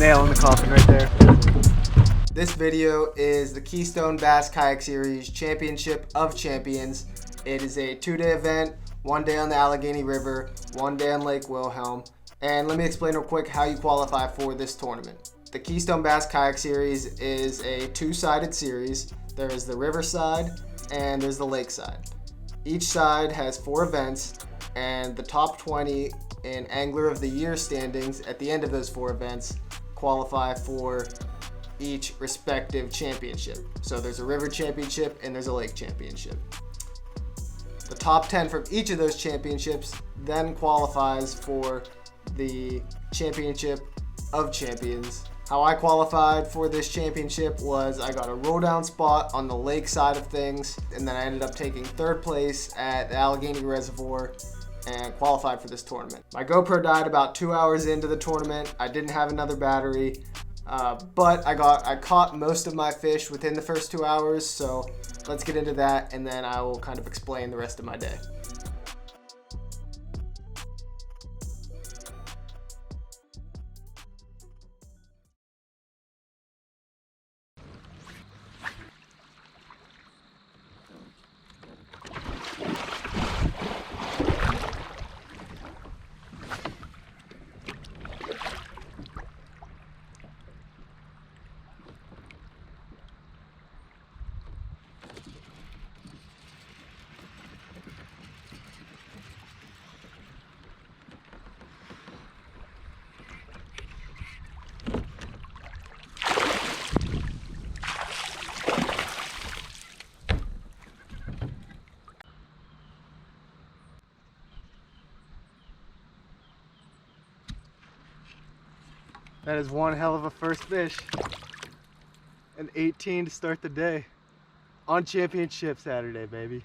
Nail in the coffin right there. This video is the Keystone Bass Kayak Series Championship of Champions. It is a 2-day event, 1 day on the Allegheny River, 1 day on Lake Wilhelm. And let me explain real quick how you qualify for this tournament. The Keystone Bass Kayak Series is a 2-sided series. There is the river side and there's the lake side. Each side has 4 events, and the top 20 in Angler of the Year standings at the end of those 4 events qualify for each respective championship. So there's a river championship and there's a lake championship. The top 10 from each of those championships then qualifies for the championship of champions. How I qualified for this championship was I got a roll down spot on the lake side of things, and then I ended up taking 3rd place at the Allegheny Reservoir and qualified for this tournament. My GoPro died about 2 hours into the tournament. I didn't have another battery, but I caught most of my fish within the first 2 hours, so let's get into that and then I will kind of explain the rest of my day. That is one hell of a first fish. An 18 to start the day. On Championship Saturday, baby.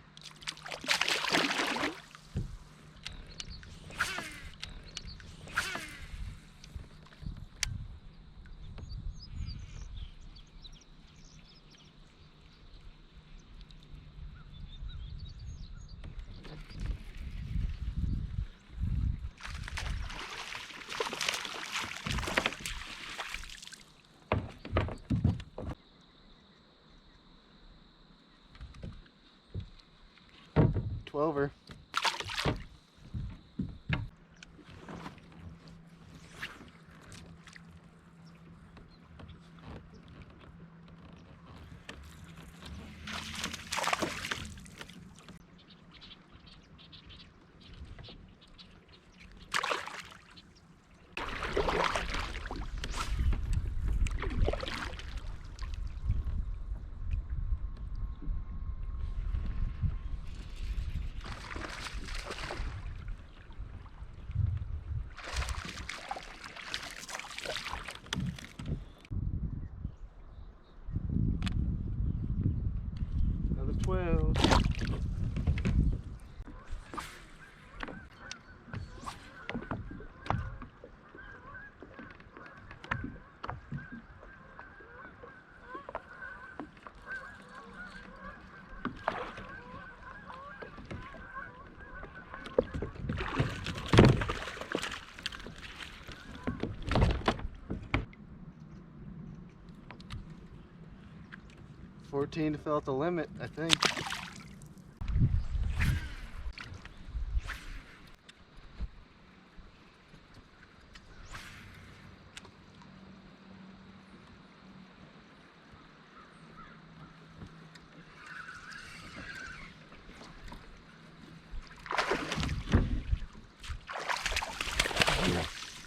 Over. Another 12. To fill out the limit, I think.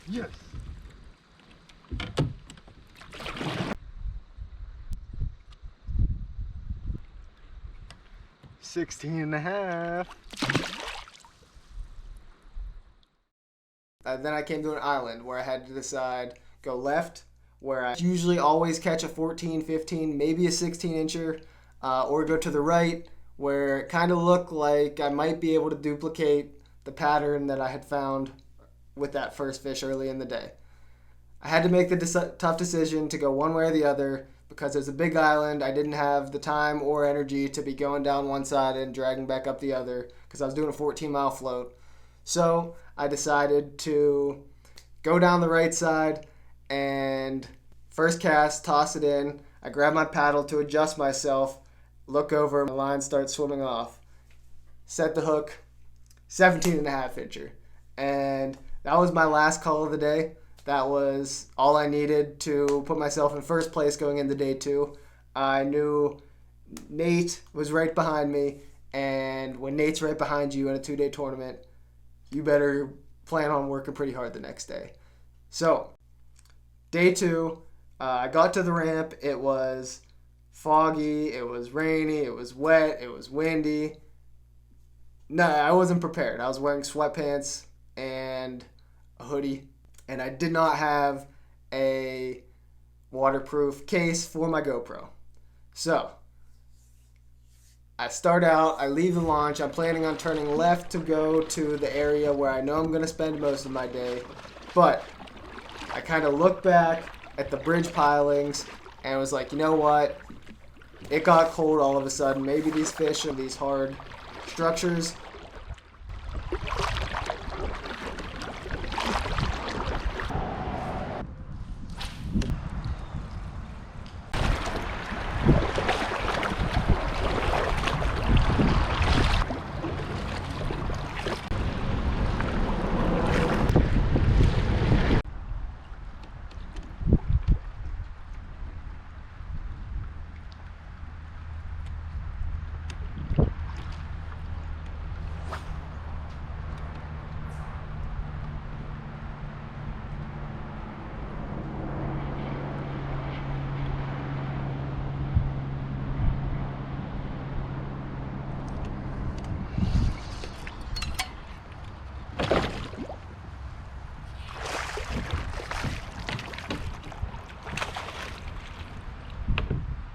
Yes. 16 and a half. Then I came to an island where I had to decide, go left, where I usually always catch a 14, 15, maybe a 16 incher, or go to the right, where it kind of looked like I might be able to duplicate the pattern that I had found with that first fish early in the day. I had to make the tough decision to go one way or the other, because it's a big island. I didn't have the time or energy to be going down one side and dragging back up the other, because I was doing a 14-mile float. So I decided to go down the right side and first cast, toss it in. I grab my paddle to adjust myself, look over, my line starts swimming off. Set the hook, 17.5 incher. And that was my last call of the day. That was all I needed to put myself in first place going into day 2. I knew Nate was right behind me, and when Nate's right behind you in a 2-day tournament, you better plan on working pretty hard the next day. So, day 2, I got to the ramp. It was foggy, it was rainy, it was wet, it was windy. No, I wasn't prepared. I was wearing sweatpants and a hoodie, and I did not have a waterproof case for my GoPro. So, I start out, I leave the launch, I'm planning on turning left to go to the area where I know I'm going to spend most of my day, but I kind of look back at the bridge pilings and was like, you know what, it got cold all of a sudden, maybe these fish are these hard structures.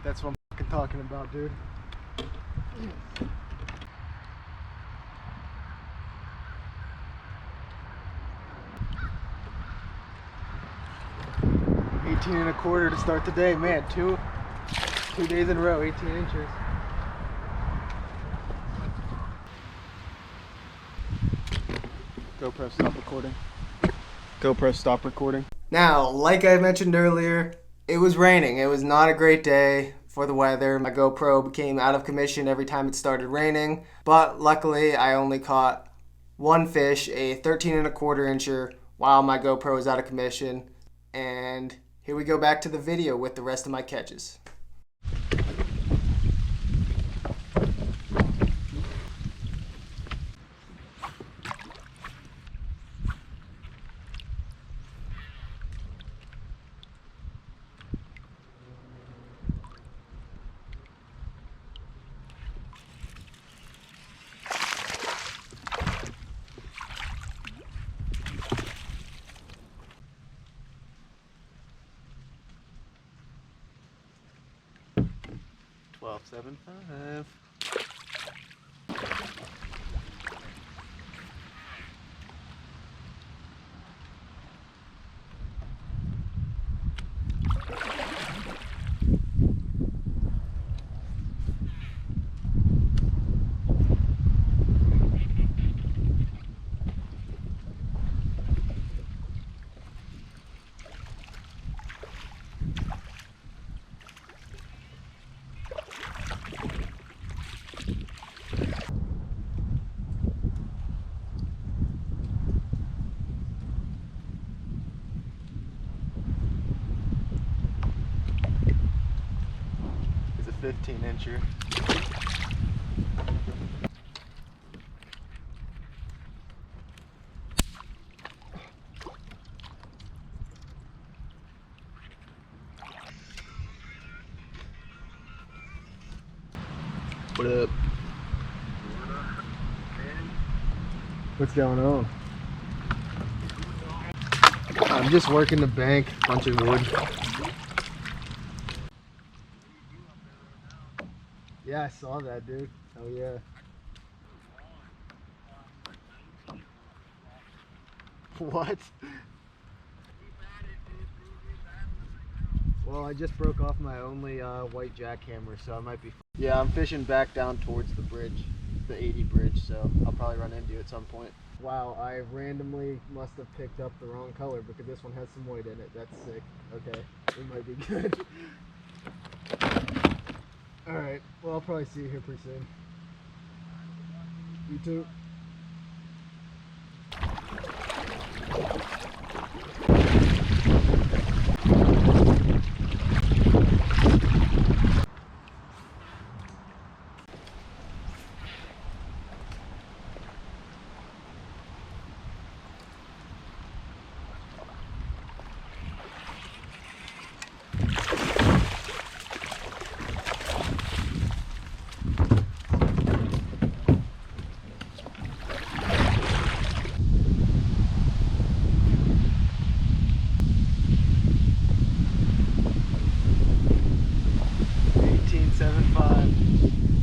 That's what I'm fucking talking about, dude. $18.25 to start the day, man. Two days in a row, 18 inches. GoPro, stop recording. GoPro, stop recording. Now, like I mentioned earlier, it was raining. It was not a great day for the weather. My GoPro became out of commission every time it started raining, but luckily I only caught one fish, a 13.25 incher, while my GoPro was out of commission. And here we go back to the video with the rest of my catches. $12.75. It's a 15 incher. What up? What's going on? I'm just working the bank, punching wood. Yeah, I saw that, dude. Oh yeah. What? Well, I just broke off my only white jackhammer, so I might be. Yeah, I'm fishing back down towards the bridge. the 80 bridge, so I'll probably run into you at some point. Wow, I randomly must have picked up the wrong color because this one has some white in it. That's sick. Okay, we might be good. Alright, well, I'll probably see you here pretty soon. You too.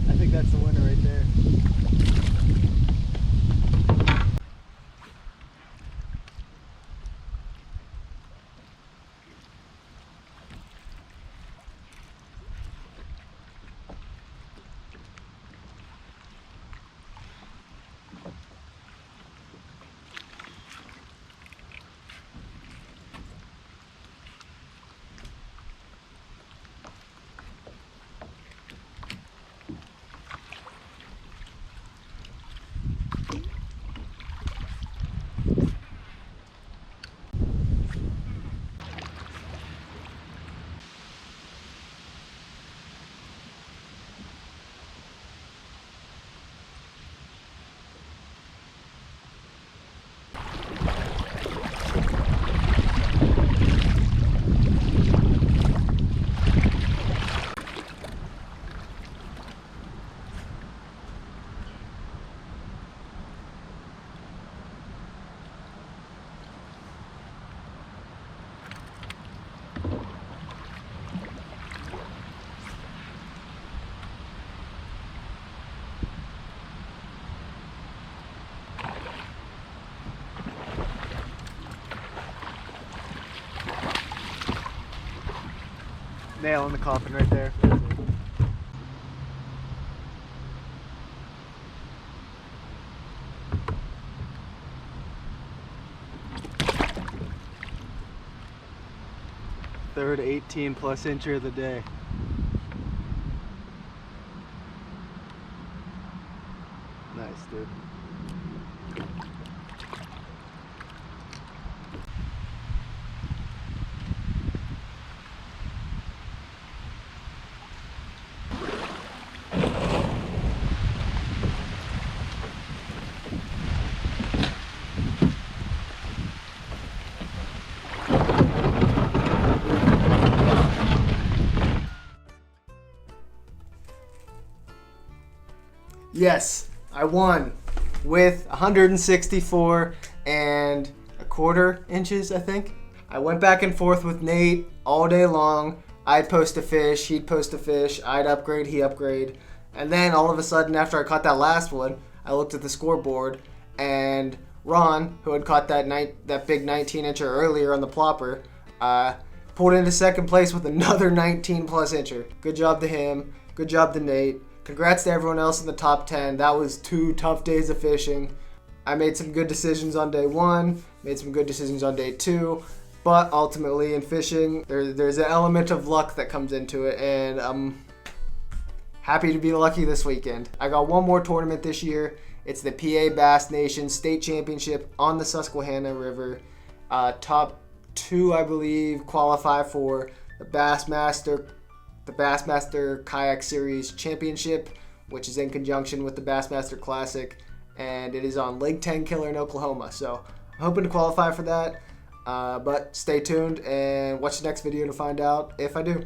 I think that's the winner right there. Nail in the coffin right there. Third 18 plus incher of the day. Nice, dude. Yes, I won with 164 and a quarter inches, I think. I went back and forth with Nate all day long. I'd post a fish, he'd post a fish, I'd upgrade, he'd upgrade. And then all of a sudden, after I caught that last one, I looked at the scoreboard and Ron, who had caught that big 19-incher earlier on the plopper, pulled into second place with another 19 plus incher. Good job to him. Good job to Nate. Congrats to everyone else in the top 10. That was 2 tough days of fishing. I made some good decisions on day 1, made some good decisions on day 2, but ultimately in fishing, there's an element of luck that comes into it, and I'm happy to be lucky this weekend. I got one more tournament this year. It's the PA Bass Nation State Championship on the Susquehanna River. Top 2, I believe, qualify for the Bassmaster Kayak Series Championship, which is in conjunction with the Bassmaster Classic, and it is on Lake Tenkiller in Oklahoma. So I'm hoping to qualify for that, but stay tuned and watch the next video to find out if I do.